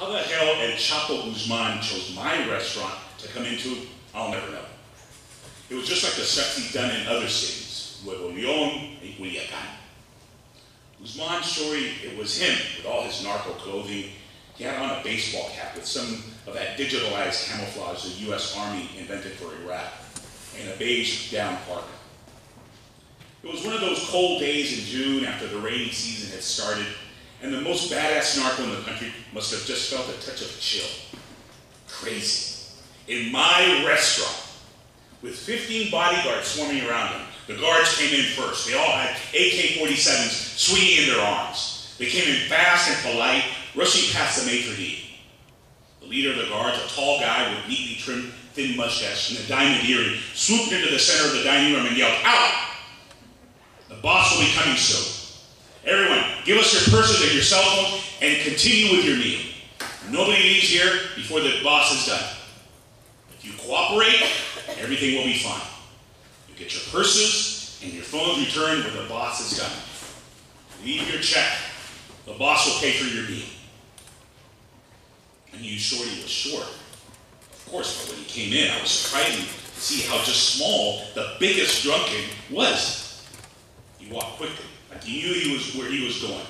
How the hell El Chapo Guzman chose my restaurant to come into, I'll never know. It was just like the stuff he'd done in other cities, Nuevo León and Culiacán. Guzman's story, it was him with all his narco clothing. He had on a baseball cap with some of that digitalized camouflage the US Army invented for Iraq, and a beige down parka. It was one of those cold days in June after the rainy season had started, and the most badass narco in the country must have just felt a touch of chill. Crazy. In my restaurant, with 15 bodyguards swarming around him. The guards came in first. They all had AK-47s swinging in their arms. They came in fast and polite, rushing past the maitre d'. The leader of the guards, a tall guy with neatly trimmed thin mustache and a diamond earring, swooped into the center of the dining room and yelled, "Out! The boss will be coming soon. Everyone, give us your purses and your cell phones and continue with your meal. Nobody leaves here before the boss is done. If you cooperate, everything will be fine. You get your purses and your phones returned when the boss is done. Leave your check. The boss will pay for your meal." I knew Shorty was short. Of course, but when he came in, I was surprised to see how just small the biggest drunken was. He walked quickly, like he knew where he was going.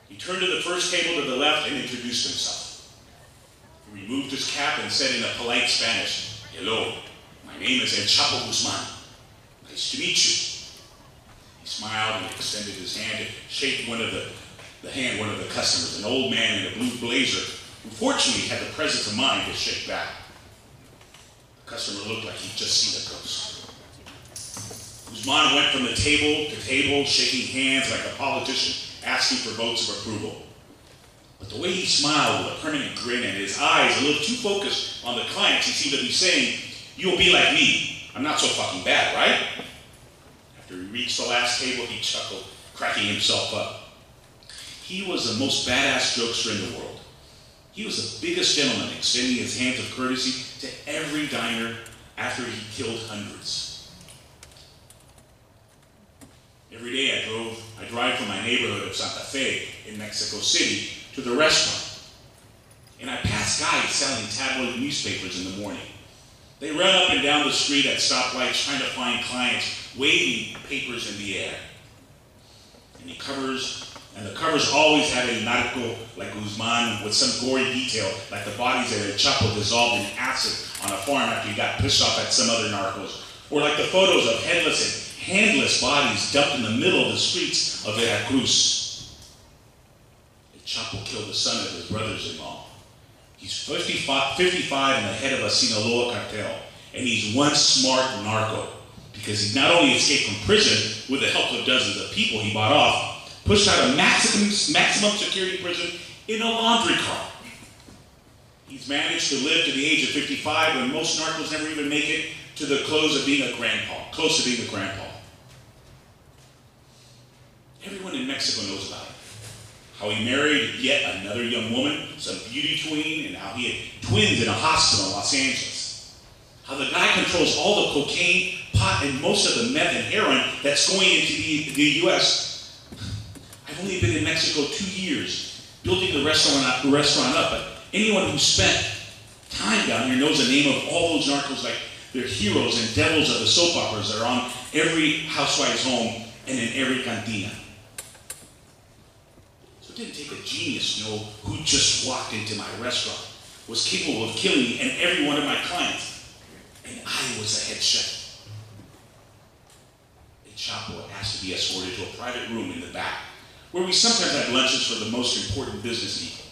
He turned to the first table to the left and introduced himself. He removed his cap and said in a polite Spanish, "Hello, my name is El Chapo Guzman. Nice to meet you." He smiled and extended his hand to shake one of the customers, an old man in a blue blazer, who fortunately had the presence of mind to shake back. The customer looked like he'd just seen a ghost. Guzman went from the table to table, shaking hands like a politician, asking for votes of approval. But the way he smiled with a permanent grin and his eyes a little too focused on the clients, he seemed to be saying, "You'll be like me. I'm not so fucking bad, right?" After he reached the last table, he chuckled, cracking himself up. He was the most badass jokester in the world. He was the biggest gentleman, extending his hands of courtesy to every diner after he killed hundreds. Every day I drive from my neighborhood of Santa Fe in Mexico City to the restaurant. And I pass guys selling tabloid newspapers in the morning. They run up and down the street at stoplights trying to find clients, waving papers in the air. And the covers always have a narco like Guzman with some gory detail, like the bodies of El Chapo dissolved in acid on a farm after he got pissed off at some other narcos. Or like the photos of headless and handless bodies dumped in the middle of the streets of Veracruz. El Chapo killed the son of his brothers-in-law. He's 55 and the head of a Sinaloa cartel, and he's one smart narco because he not only escaped from prison with the help of dozens of people he bought off, pushed out of maximum security prison in a laundry car. He's managed to live to the age of 55 when most narcos never even make it to the close to being a grandpa. Everyone in Mexico knows about it. How he married yet another young woman, some beauty queen, and how he had twins in a hospital in Los Angeles. How the guy controls all the cocaine, pot, and most of the meth and heroin that's going into the U.S. I've only been in Mexico 2 years, building the restaurant up, but anyone who spent time down here knows the name of all those narcos like they're heroes and devils of the soap operas that are on every housewife's home and in every cantina. So it didn't take a genius to know who just walked into my restaurant, was capable of killing me and every one of my clients, and I was the head chef. El Chapo asked to be escorted to a private room in the back, where we sometimes had lunches for the most important business people.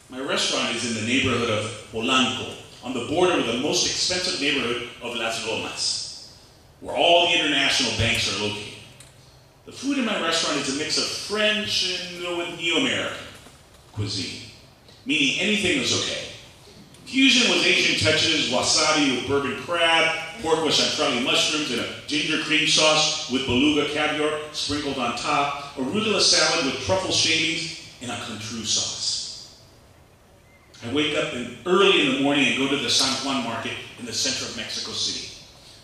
My restaurant is in the neighborhood of Polanco, on the border with the most expensive neighborhood of Las Lomas, where all the international banks are located. The food in my restaurant is a mix of French and with Neo-American cuisine, meaning anything is okay. Fusion with Asian touches, wasabi with bourbon crab, pork with chantilly mushrooms, and a ginger cream sauce with beluga caviar sprinkled on top, arugula salad with truffle shavings, and a controu sauce. I wake up early in the morning and go to the San Juan market in the center of Mexico City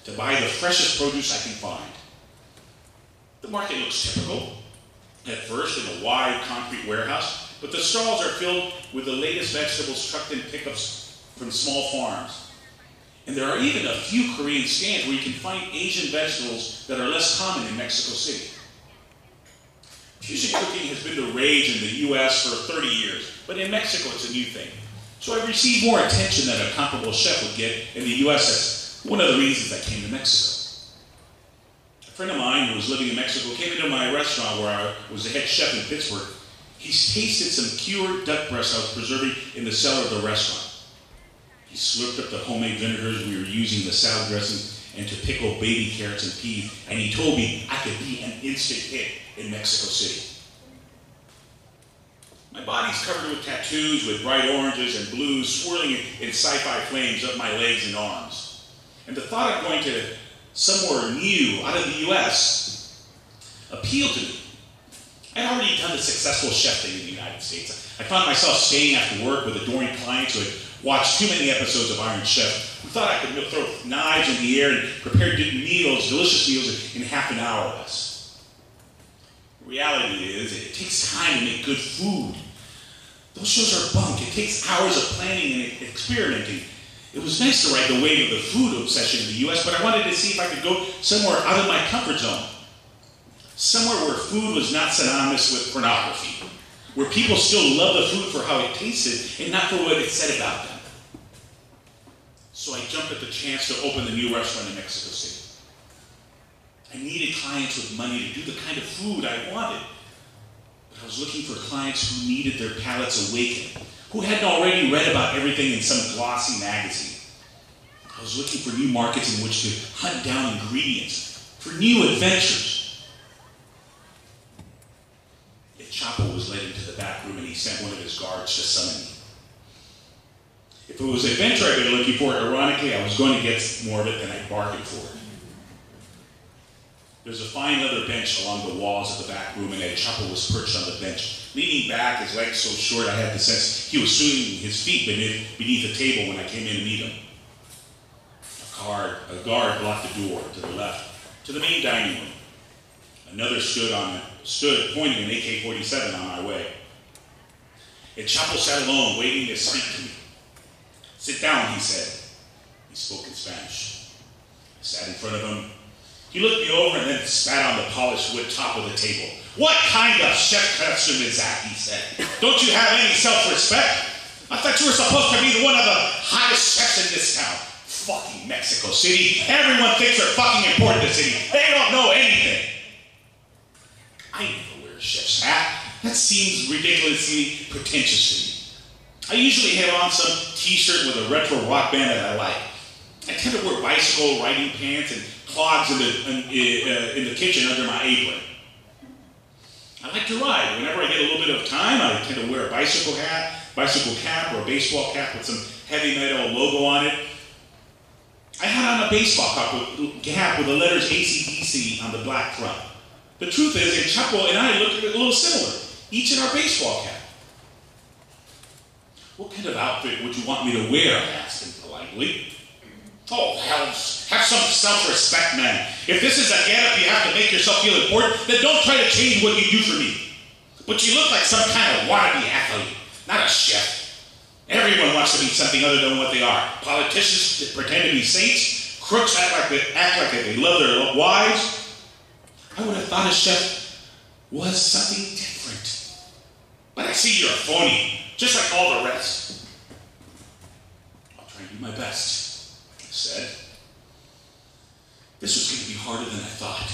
to buy the freshest produce I can find. The market looks typical. At first, in a wide concrete warehouse, but the stalls are filled with the latest vegetables trucked in pickups from small farms. And there are even a few Korean stands where you can find Asian vegetables that are less common in Mexico City. Fusion cooking has been the rage in the U.S. for 30 years, but in Mexico it's a new thing. So I received more attention than a comparable chef would get in the U.S. That's one of the reasons I came to Mexico. A friend of mine who was living in Mexico came into my restaurant where I was the head chef in Pittsburgh. He's tasted some cured duck breast I was preserving in the cellar of the restaurant. He slurped up the homemade vinegars we were using, the salad dressing, and to pickle baby carrots and peas, and he told me I could be an instant hit in Mexico City. My body's covered with tattoos with bright oranges and blues swirling in sci-fi flames up my legs and arms. And the thought of going to somewhere new out of the US appealed to me. I'd already done the successful chef thing in the United States. I found myself staying after work with adoring clients who had watched too many episodes of Iron Chef, who thought I could throw knives in the air and prepare meals, delicious meals in half an hour or less. The reality is, it takes time to make good food. Those shows are bunk. It takes hours of planning and experimenting. It was nice to ride the wave of the food obsession in the US, but I wanted to see if I could go somewhere out of my comfort zone. Somewhere where food was not synonymous with pornography. Where people still love the food for how it tasted and not for what it said about them. So I jumped at the chance to open the new restaurant in Mexico City. I needed clients with money to do the kind of food I wanted. But I was looking for clients who needed their palates awakened, who hadn't already read about everything in some glossy magazine. I was looking for new markets in which to hunt down ingredients, for new adventures. Chapo was led into the back room and he sent one of his guards to summon me. If it was an adventure I'd been looking for, ironically, I was going to get more of it than I bargained for. There's a fine leather bench along the walls of the back room, and Chapo was perched on the bench. Leaning back, his legs so short I had the sense he was swinging his feet beneath the table when I came in to meet him. A guard blocked the door to the left, to the main dining room. Another stood pointing an AK-47 on my way. And Chapo sat alone, waiting to speak to me. "Sit down," he said. He spoke in Spanish. I sat in front of him. He looked me over and then spat on the polished wood top of the table. "What kind of chef custom is that?" he said. "Don't you have any self-respect? I thought you were supposed to be one of the hottest chefs in this town. Fucking Mexico City. Everyone thinks they're fucking important to the city. They don't know anything." I never wear a chef's hat. That seems ridiculously pretentious to me. I usually have on some t-shirt with a retro rock band that I like. I tend to wear bicycle riding pants and clogs in the kitchen under my apron. I like to ride. Whenever I get a little bit of time, I tend to wear a bicycle cap, or a baseball cap with some heavy metal logo on it. I had on a baseball cap with the letters AC/DC on the black front. The truth is, and Chapo and I look a little similar, each in our baseball cap. "What kind of outfit would you want me to wear?" I asked him politely. "Oh, hell, have some self-respect, man. If this is a get-up you have to make yourself feel important, then don't try to change what you do for me. But you look like some kind of wannabe athlete, not a chef. Everyone wants to be something other than what they are. Politicians pretend to be saints. Crooks act like they love their wives. I would have thought a chef was something different. But I see you're a phony, just like all the rest." "I'll try and do my best," I said. This was going to be harder than I thought.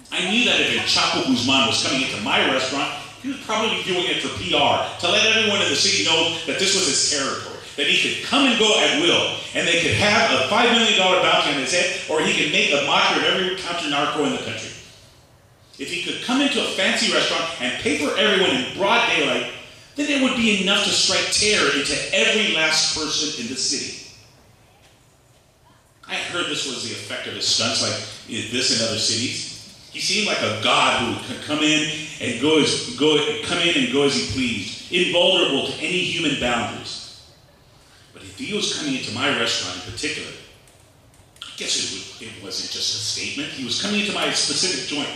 I knew that if Chapo Guzman was coming into my restaurant, he was probably doing it for PR, to let everyone in the city know that this was his territory, that he could come and go at will, and they could have a $5 million bounty on his head, or he could make a mockery of every counter-narco in the country. If he could come into a fancy restaurant and pay for everyone in broad daylight, then it would be enough to strike terror into every last person in the city. I heard this was the effect of his stunts like this in other cities. He seemed like a god who could come in and go as he pleased, invulnerable to any human boundaries. But if he was coming into my restaurant in particular, I guess it wasn't just a statement. He was coming into my specific joint.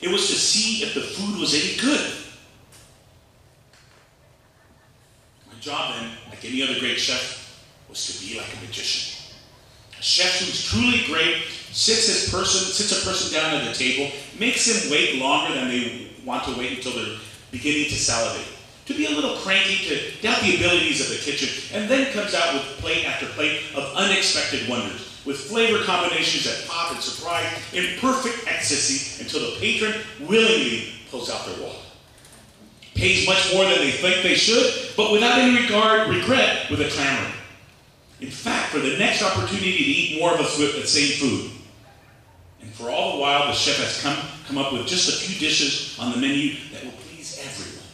It was to see if the food was any good. My job then, like any other great chef, was to be like a magician. A chef who's truly great sits a person down at the table, makes them wait longer than they want to wait until they're beginning to salivate, to be a little cranky, to doubt the abilities of the kitchen, and then comes out with plate after plate of unexpected wonders, with flavor combinations that pop and surprise in perfect ecstasy until the patron willingly pulls out their wallet. Pays much more than they think they should, but without any regret with a clamor. In fact, for the next opportunity to eat more of the same food. And for all the while, the chef has come up with just a few dishes on the menu that will please everyone.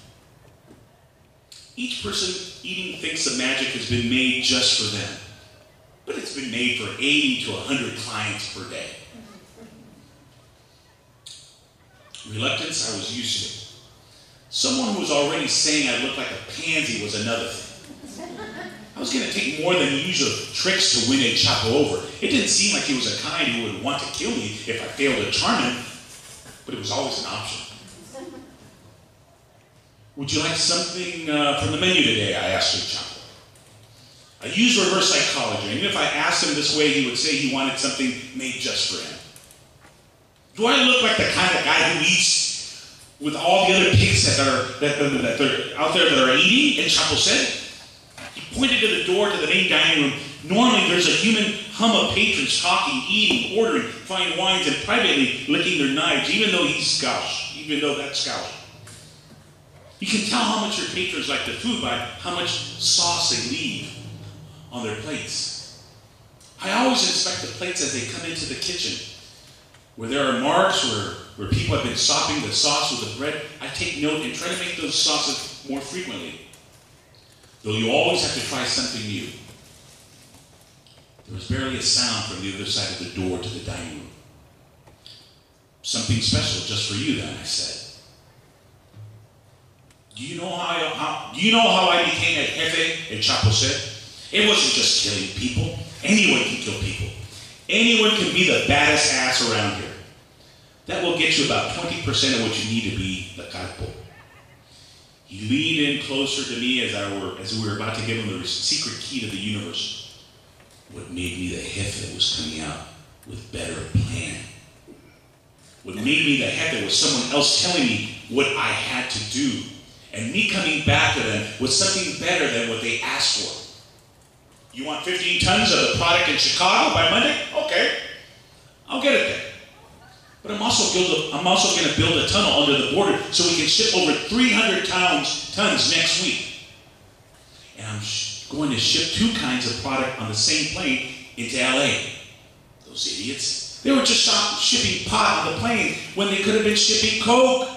Each person eating thinks the magic has been made just for them, but it's been made for 80 to 100 clients per day. Reluctance, I was used to. Someone who was already saying I looked like a pansy was another thing. I was going to take more than usual tricks to win a Chapo over. It didn't seem like he was a kind who would want to kill me if I failed to charm him, but it was always an option. Would you like something from the menu today? I asked Chapo. I used reverse psychology, and if I asked him this way, he would say he wanted something made just for him. Do I look like the kind of guy who eats with all the other pigs that are out there that are eating? And Chapo said. He pointed to the door to the main dining room. Normally there's a human hum of patrons talking, eating, ordering fine wines, and privately licking their knives, even though that's Scouse. You can tell how much your patrons like the food by how much sauce they leave on their plates. I always inspect the plates as they come into the kitchen. Where there are marks where people have been sopping the sauce with the bread, I take note and try to make those sauces more frequently. Though you always have to try something new. There was barely a sound from the other side of the door to the dining room. Something special just for you, then, I said. Do you know how I became a jefe? El Chapo said. It wasn't just killing people. Anyone can kill people. Anyone can be the baddest ass around here. That will get you about 20% of what you need to be the capo. He leaned in closer to me as we were about to give him the secret key to the universe. What made me the jefe was coming out with better plan. What made me the jefe was someone else telling me what I had to do, and me coming back to them with something better than what they asked for. You want 15 tons of the product in Chicago by Monday? Okay, I'll get it there. But I'm also going to build a tunnel under the border so we can ship over 300 tons next week. And I'm going to ship 2 kinds of product on the same plane into LA. Those idiots. They were just shipping pot on the plane when they could have been shipping Coke.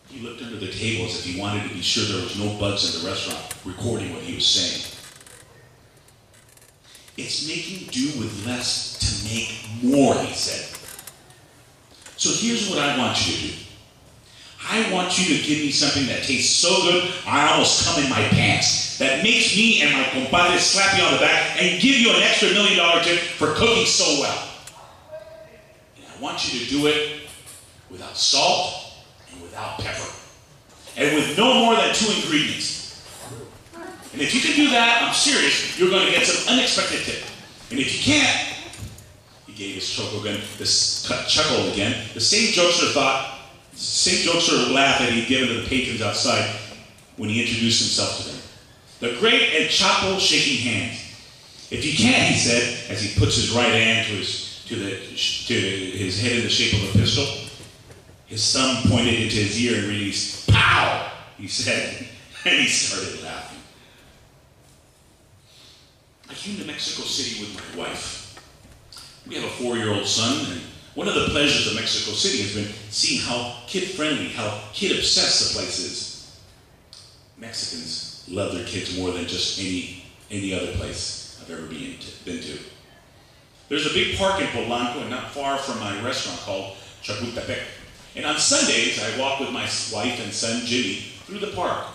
He looked under the table as if he wanted to be sure there was no bugs in the restaurant recording what he was saying. It's making do with less to make more, he said. So here's what I want you to do. I want you to give me something that tastes so good, I almost come in my pants. That makes me and my compadre slap you on the back and give you an extra $1 million tip for cooking so well. And I want you to do it without salt and without pepper. And with no more than 2 ingredients. And if you can do that, I'm serious, you're going to get some unexpected tip. And if you can't, he gave his chuckle again, the same jokester laugh that he'd given to the patrons outside when he introduced himself to them. The great El Chapo shaking hands. If you can't, he said, as he puts his right hand to his head in the shape of a pistol, his thumb pointed into his ear and released, "Pow!" he said, and he started laughing. I came to Mexico City with my wife. We have a 4-year-old son, and one of the pleasures of Mexico City has been seeing how kid-friendly, how kid-obsessed the place is. Mexicans love their kids more than just any other place I've ever been to. There's a big park in Polanco and not far from my restaurant called Chapultepec. And on Sundays, I walk with my wife and son, Jimmy, through the park.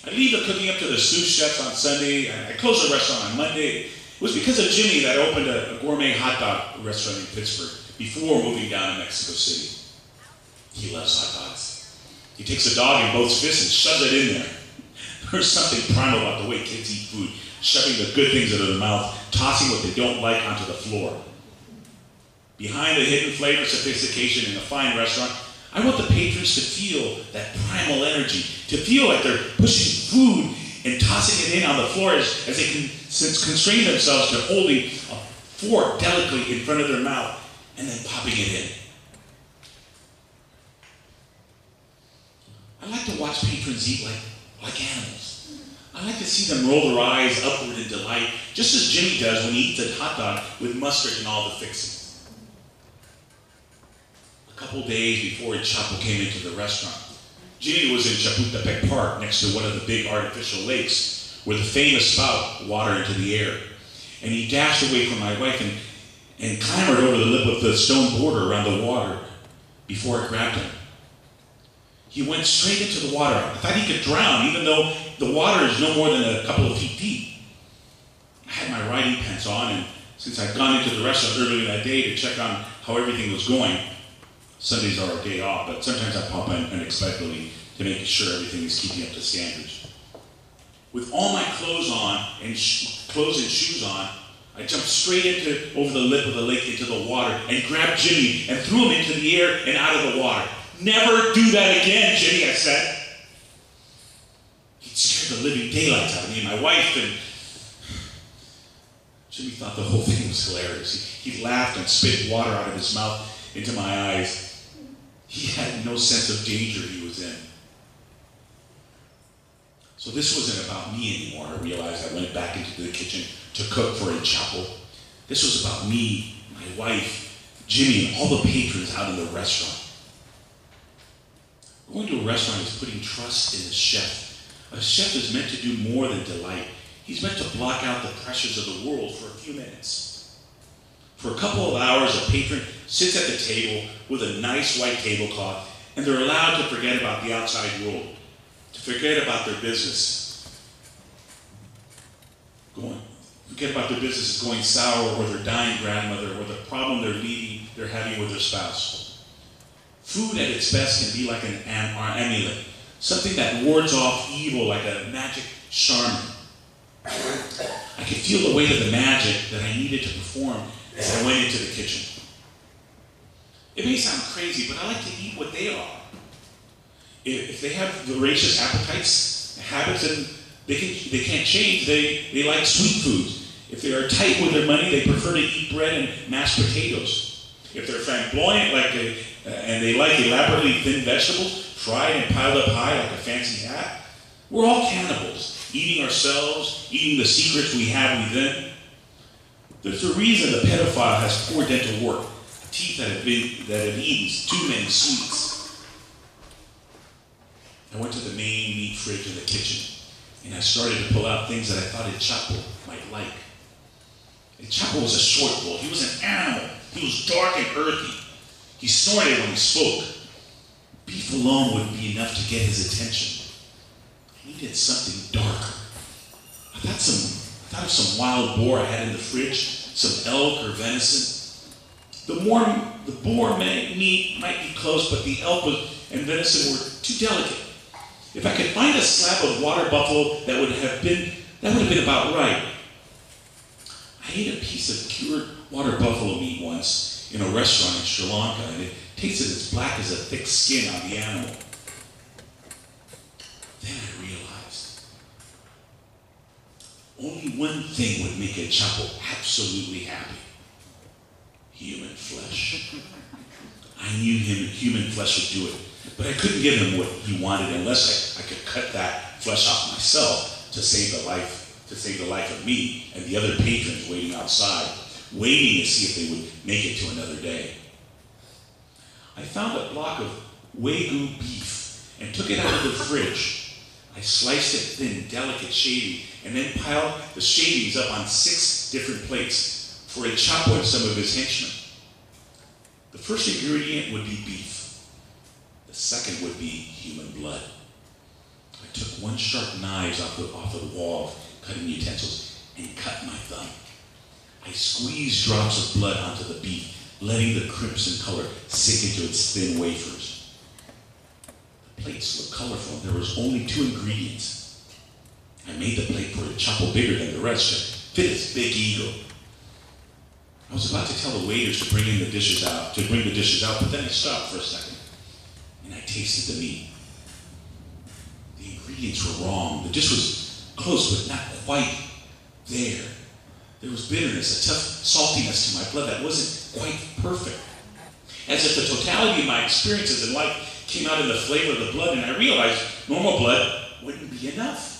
I leave the cooking up to the sous chefs on Sunday, and I close the restaurant on Monday. It was because of Jimmy that I opened a gourmet hot dog restaurant in Pittsburgh before moving down to Mexico City. He loves hot dogs. He takes a dog in both fists and shoves it in there. There's something primal about the way kids eat food, shoving the good things into their mouth, tossing what they don't like onto the floor. Behind the hidden flavor sophistication in a fine restaurant, I want the patrons to feel that primal energy, to feel like they're pushing food and tossing it in on the floor as they constrain themselves to holding a fork delicately in front of their mouth and then popping it in. I like to watch patrons eat like animals. I like to see them roll their eyes upward in delight, just as Jimmy does when he eats a hot dog with mustard and all the fixings. A couple days before Chapo came into the restaurant, Jimmy was in Chapultepec Park next to one of the big artificial lakes where the famous spout water into the air. And he dashed away from my wife and clambered over the lip of the stone border around the water before I grabbed him. He went straight into the water. I thought he could drown, even though the water is no more than a couple of feet deep. I had my riding pants on, and since I'd gone into the restaurant earlier that day to check on how everything was going, Sundays are a day off, but sometimes I pop in unexpectedly to make sure everything is keeping up to standards. With all my clothes on and clothes and shoes on, I jumped straight over the lip of the lake into the water and grabbed Jimmy and threw him into the air and out of the water. "Never do that again, Jimmy," I said. He'd scared the living daylights out of me and my wife, and Jimmy thought the whole thing was hilarious. He laughed and spit water out of his mouth into my eyes. He had no sense of danger he was in. So this wasn't about me anymore. I realized I went back into the kitchen to cook for El Chapo. This was about me, my wife, Jimmy, and all the patrons out in the restaurant. Going to a restaurant is putting trust in the chef. A chef is meant to do more than delight. He's meant to block out the pressures of the world for a few minutes. For a couple of hours, a patron sits at the table with a nice white tablecloth, and they're allowed to forget about the outside world, to forget about their business. Forget about their business going sour, or their dying grandmother, or the problem they're having with their spouse. Food at its best can be like an amulet, something that wards off evil like a magic charm. I could feel the weight of the magic that I needed to perform as I went into the kitchen. It may sound crazy, but I like to eat what they are. If they have voracious appetites, habits, and they can't change, they like sweet foods. If they are tight with their money, they prefer to eat bread and mashed potatoes. If they're flamboyant and they like elaborately thin vegetables, fried and piled up high like a fancy hat, we're all cannibals, eating ourselves, eating the secrets we have within. There's a reason the pedophile has poor dental work, teeth that have eaten too many sweets. I went to the main meat fridge in the kitchen, and I started to pull out things that I thought El Chapo might like. El Chapo was a short bull. He was an animal. He was dark and earthy. He snorted when he spoke. Beef alone wouldn't be enough to get his attention. I needed something darker. I thought of some wild boar I had in the fridge, some elk or venison. The boar meat might be close, but the elk and venison were too delicate. If I could find a slab of water buffalo, that would have been about right. I ate a piece of cured water buffalo meat once in a restaurant in Sri Lanka, and it tasted as black as a thick skin on the animal. Then I realized only one thing would make El Chapo absolutely happy: human flesh. I knew human flesh would do it, but I couldn't give him what he wanted unless I could cut that flesh off myself to save the life of me and the other patrons waiting outside, waiting to see if they would make it to another day. I found a block of Wagyu beef and took it out of the fridge. I sliced it thin, delicate shaving, and then piled the shavings up on 6 different plates for El Chapo and some of his henchmen. The first ingredient would be beef. The second would be human blood. I took 1 sharp knife off the wall of cutting utensils and cut my thumb. I squeezed drops of blood onto the beef, letting the crimson color sink into its thin wafers. The plates looked colorful, and there was only 2 ingredients: I made the plate for El Chapo bigger than the rest to fit his big ego. I was about to tell the waiters to bring the dishes out, but then I stopped for a second, and I tasted the meat. The ingredients were wrong. The dish was close, but not quite there. There was bitterness, a tough saltiness to my blood that wasn't quite perfect. As if the totality of my experiences in life came out in the flavor of the blood, and I realized normal blood wouldn't be enough.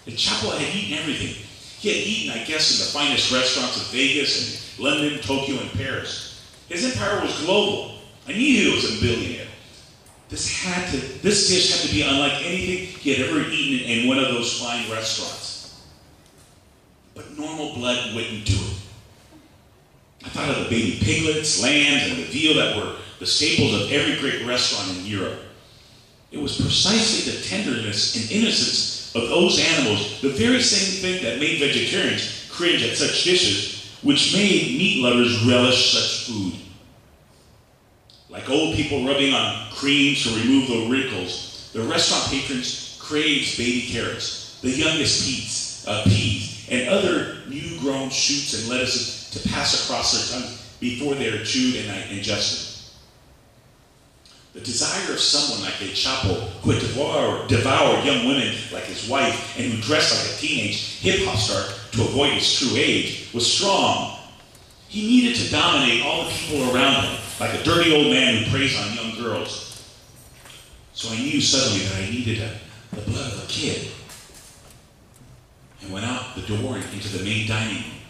The Chapo had eaten everything. He had eaten, I guess, in the finest restaurants of Vegas and London, Tokyo, and Paris. His empire was global. I knew he was a billionaire. This dish had to be unlike anything he had ever eaten in one of those fine restaurants. But normal blood wouldn't do it. I thought of the baby piglets, lambs, and the veal that were the staples of every great restaurant in Europe. It was precisely the tenderness and innocence of those animals, the very same thing that made vegetarians cringe at such dishes, which made meat lovers relish such food. Like old people rubbing on creams to remove the wrinkles, the restaurant patrons craved baby carrots, the youngest peas, and other new-grown shoots and lettuces to pass across their tongues before they are chewed and ingested. The desire of someone like El Chapo, who had devoured young women like his wife and who dressed like a teenage hip-hop star to avoid his true age, was strong. He needed to dominate all the people around him, like a dirty old man who preys on young girls. So I knew suddenly that I needed the blood of a kid. I went out the door and into the main dining room.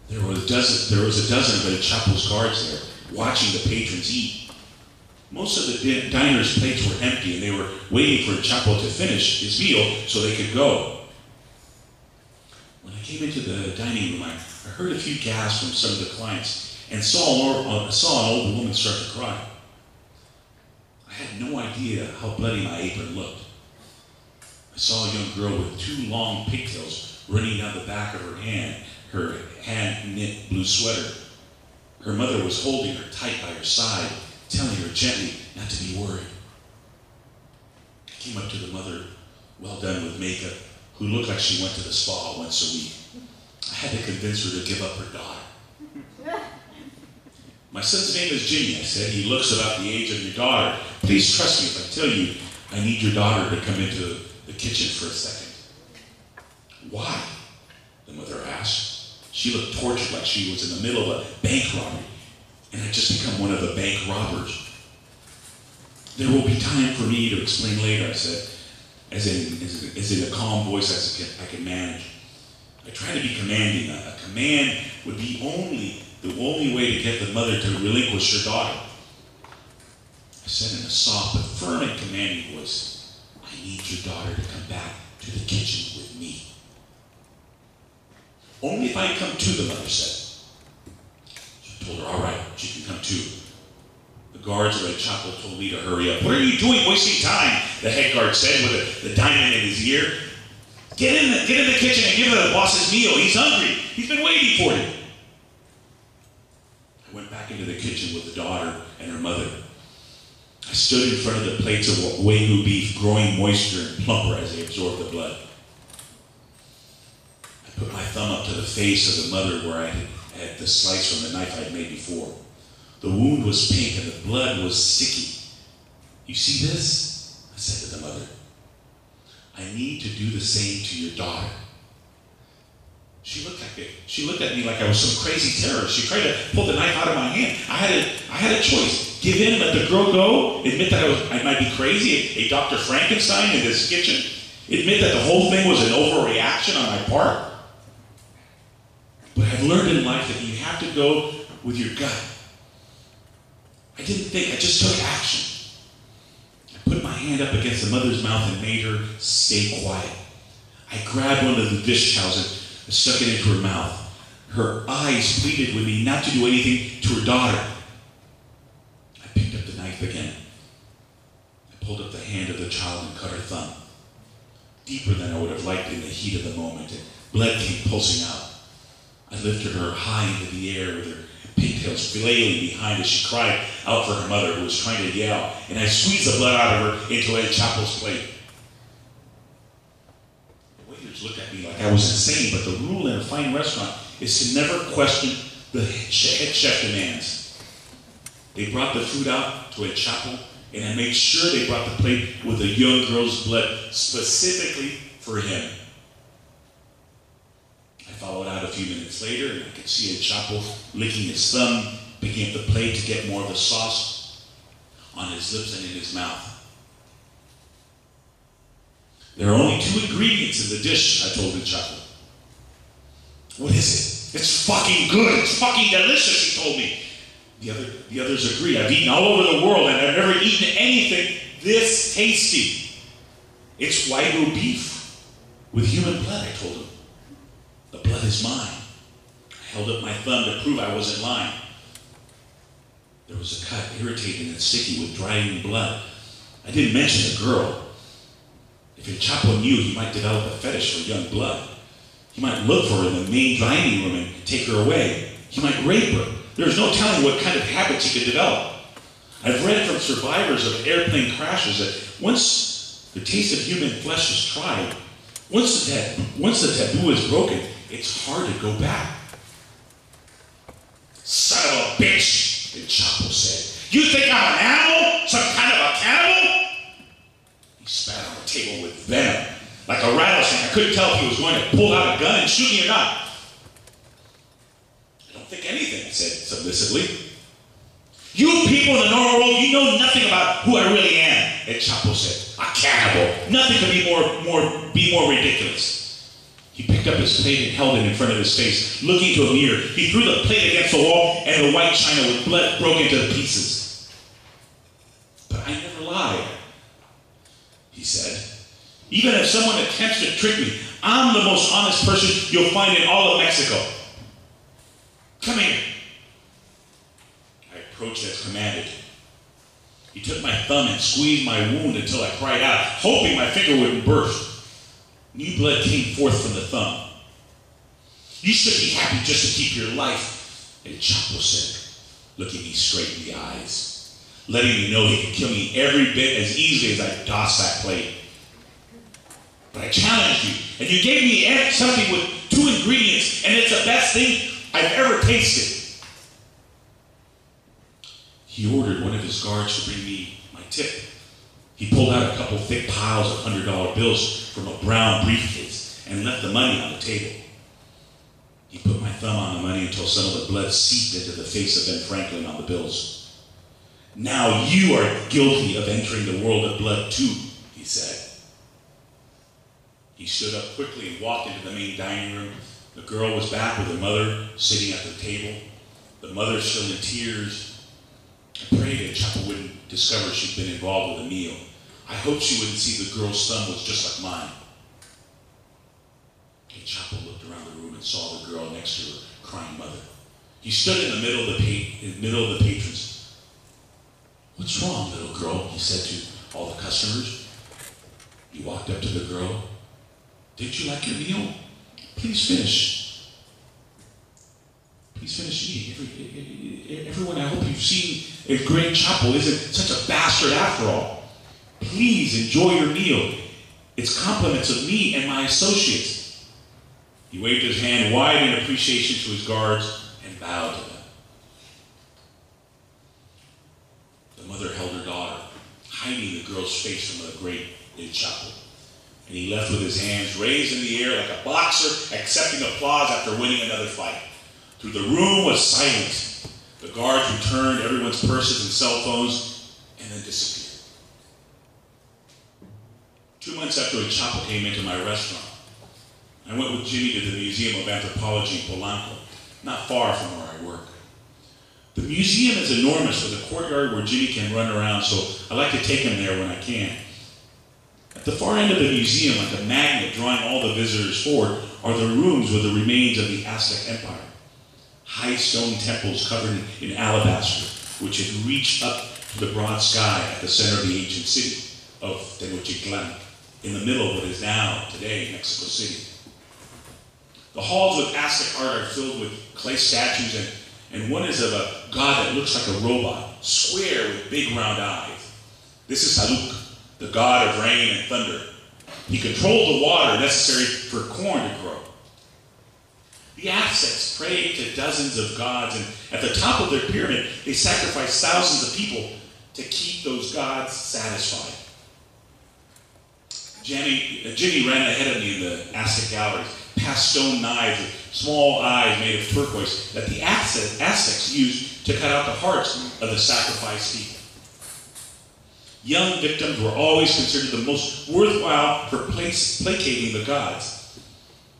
There was a dozen of El Chapo's guards there, watching the patrons eat. Most of the diners' plates were empty, and they were waiting for El Chapo to finish his meal so they could go. When I came into the dining room, I heard a few gasps from some of the clients and saw an old woman start to cry. I had no idea how bloody my apron looked. I saw a young girl with 2 long pigtails running down the back of her hand-knit blue sweater. Her mother was holding her tight by her side, telling her gently not to be worried. I came up to the mother, well done with makeup, who looked like she went to the spa once a week. I had to convince her to give up her daughter. My son's name is Jimmy, I said. He looks about the age of your daughter. Please trust me if I tell you I need your daughter to come into the kitchen for a second. Why? The mother asked. She looked tortured, like she was in the middle of a bank robbery and had just become one of the bank robbers. There will be time for me to explain later, I said, as in a calm voice as I can manage. I tried to be commanding. A command would be the only way to get the mother to relinquish her daughter. I said in a soft but firm and commanding voice, I need your daughter to come back to the kitchen with me. Only if I come too, the mother said. I told her, all right, she can come too. The guards of El Chapo told me to hurry up. What are you doing, wasting time? The head guard said with the diamond in his ear. Get in the kitchen and give the boss his meal. He's hungry. He's been waiting for you. I went back into the kitchen with the daughter and her mother. I stood in front of the plates of Wagyu beef, growing moisture and plumper as they absorbed the blood. I put my thumb up to the face of the mother where I had the slice from the knife I had made before. The wound was pink and the blood was sticky. You see this? I said to the mother. I need to do the same to your daughter. She looked at me like I was some crazy terrorist. She tried to pull the knife out of my hand. I had a choice. Give in, let the girl go, admit that I might be crazy, a Dr. Frankenstein in this kitchen, admit that the whole thing was an overreaction on my part. But I've learned in life that you have to go with your gut. I didn't think, I just took action. I put my hand up against the mother's mouth and made her stay quiet. I grabbed one of the dish towels and stuck it into her mouth. Her eyes pleaded with me not to do anything to her daughter. I picked up the knife again. I pulled up the hand of the child and cut her thumb. Deeper than I would have liked in the heat of the moment, and blood came pulsing out. I lifted her high into the air with her pigtails flailing behind as she cried out for her mother, who was trying to yell, and I squeezed the blood out of her into El Chapo's plate. folks looked at me like I was insane, but the rule in a fine restaurant is to never question the head chef demands. They brought the food out to El Chapo, and I made sure they brought the plate with the young girl's blood specifically for him. I followed out a few minutes later, and I could see El Chapo licking his thumb, picking up the plate to get more of the sauce on his lips and in his mouth. There are only 2 ingredients in the dish, I told El Chapo. What is it? It's fucking good. It's fucking delicious, he told me. The others agree. I've eaten all over the world, and I've never eaten anything this tasty. It's Wagyu beef with human blood, I told him. The blood is mine. I held up my thumb to prove I was in line. There was a cut, irritating and sticky with drying blood. I didn't mention the girl. If El Chapo knew, he might develop a fetish for young blood. He might look for her in the main dining room and take her away. He might rape her. There's no telling what kind of habits he could develop. I've read from survivors of airplane crashes that once the taste of human flesh is tried, once the taboo is broken, it's hard to go back. Son of a bitch, El Chapo said. You think I'm an animal? Some kind of a cannibal? He spat on the table with venom, like a rattlesnake. I couldn't tell if he was going to pull out a gun and shoot me or not. I don't think anything, I said submissively. You people in the normal world, you know nothing about who I really am, El Chapo said. A cannibal. Nothing could be more ridiculous. He picked up his plate and held it in front of his face, looking to a mirror. He threw the plate against the wall, and the white china with blood broke into pieces. But I never lied, he said. Even if someone attempts to trick me, I'm the most honest person you'll find in all of Mexico. Come here. I approached as commanded. He took my thumb and squeezed my wound until I cried out, hoping my finger wouldn't burst. New blood came forth from the thumb. You should be happy just to keep your life, El Chapo said, looking me straight in the eyes, letting me know he could kill me every bit as easily as I tossed that plate. But I challenged you, and you gave me something with 2 ingredients, and it's the best thing I've ever tasted. He ordered one of his guards to bring me my tip. He pulled out a couple thick piles of $100 bills from a brown briefcase and left the money on the table. He put my thumb on the money until some of the blood seeped into the face of Ben Franklin on the bills. Now you are guilty of entering the world of blood too, he said. He stood up quickly and walked into the main dining room. The girl was back with her mother sitting at the table. The mother still in tears. I prayed that Chapo wouldn't discover she'd been involved with a meal. I hoped she wouldn't see the girl's thumb was just like mine. El Chapo looked around the room and saw the girl next to her crying mother. He stood in the middle of the patrons. What's wrong, little girl? He said to all the customers. He walked up to the girl. Did you like your meal? Please finish. Please finish eating. Everyone, I hope you've seen if great Chapo isn't such a bastard after all. Please enjoy your meal. It's compliments of me and my associates. He waved his hand wide in appreciation to his guards and bowed to them. The mother held her daughter, hiding the girl's face from the great El Chapo. And he left with his hands raised in the air like a boxer accepting applause after winning another fight. Through the room was silence. The guards returned everyone's purses and cell phones and then disappeared. 2 months after El Chapo came into my restaurant, I went with Jimmy to the Museum of Anthropology in Polanco, not far from where I work. The museum is enormous with a courtyard where Jimmy can run around, so I like to take him there when I can. At the far end of the museum, like a magnet drawing all the visitors forward, are the rooms with the remains of the Aztec Empire. High stone temples covered in alabaster, which had reached up to the broad sky at the center of the ancient city of Tenochtitlan, in the middle of what is now, today, Mexico City. The halls with Aztec art are filled with clay statues, and one is of a god that looks like a robot, square with big round eyes. This is Saluk, the god of rain and thunder. He controlled the water necessary for corn to grow. The Aztecs prayed to dozens of gods, and at the top of their pyramid, they sacrificed thousands of people to keep those gods satisfied. Jimmy ran ahead of me in the Aztec galleries, past stone knives with small eyes made of turquoise that the Aztecs used to cut out the hearts of the sacrificed people. Young victims were always considered the most worthwhile for placating the gods.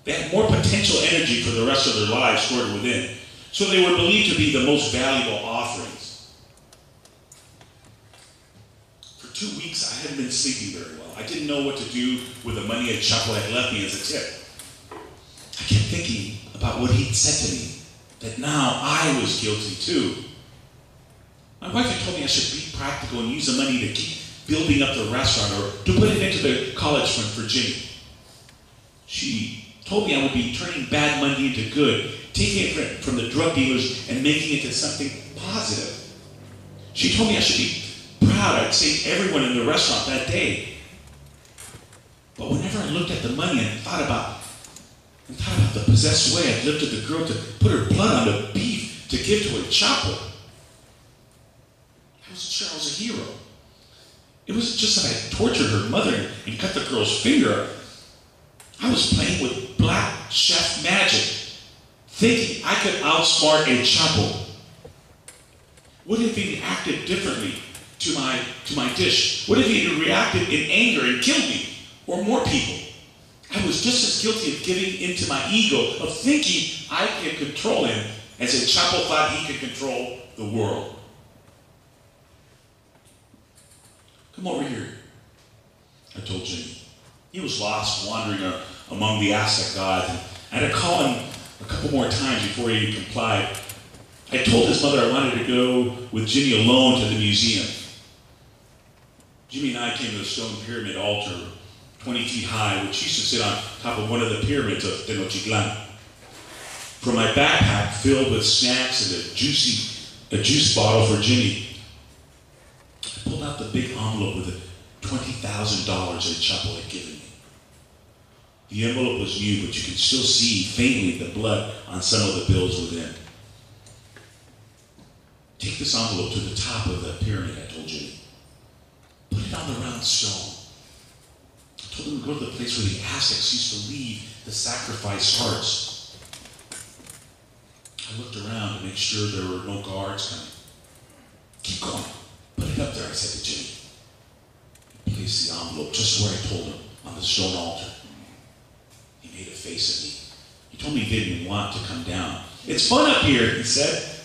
They had more potential energy for the rest of their lives stored within, so they were believed to be the most valuable offerings. For 2 weeks, I hadn't been sleeping very well. I didn't know what to do with the money that Chapo had left me as a tip. I kept thinking about what he'd said to me, that now I was guilty too. My wife had told me I should be practical and use the money to keep building up the restaurant or to put it into the college fund for Jimmy. She told me I would be turning bad money into good, taking it from the drug dealers and making it into something positive. She told me I should be proud I'd saved everyone in the restaurant that day. But whenever I looked at the money and thought about the possessed way I'd lifted the girl to put her blood on the beef to give to a Chapo, I wasn't sure I was a hero. It wasn't just that I tortured her mother and cut the girl's finger. I was playing with black chef magic, thinking I could outsmart a Chapo. What if he acted differently to my dish? What if he had reacted in anger and killed me, or more people? I was just as guilty of giving into my ego, of thinking I could control him, as a Chapo thought he could control the world. Come over here, I told Jimmy. He was lost, wandering among the Aztec gods, and I had to call him a couple more times before he complied. I told his mother I wanted to go with Jimmy alone to the museum. Jimmy and I came to the stone pyramid altar, 20 feet high, which used to sit on top of one of the pyramids of Tenochtitlan. From my backpack filled with snacks and a juice bottle for Jimmy, I pulled out the big envelope with the $20,000 that Chapo had given me. The envelope was new, but you could still see faintly the blood on some of the bills within. Take this envelope to the top of the pyramid, I told Jimmy. Put it on the round stone. I told him to go to the place where the Aztecs used to leave the sacrificed hearts. I looked around to make sure there were no guards coming. Keep going. Put it up there, I said to Jimmy. He placed the envelope just where I told him, on the stone altar. He made a face at me. He told me he didn't want to come down. It's fun up here, he said.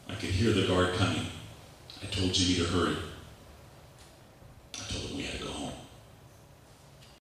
I could hear the guard coming. I told Jimmy to hurry.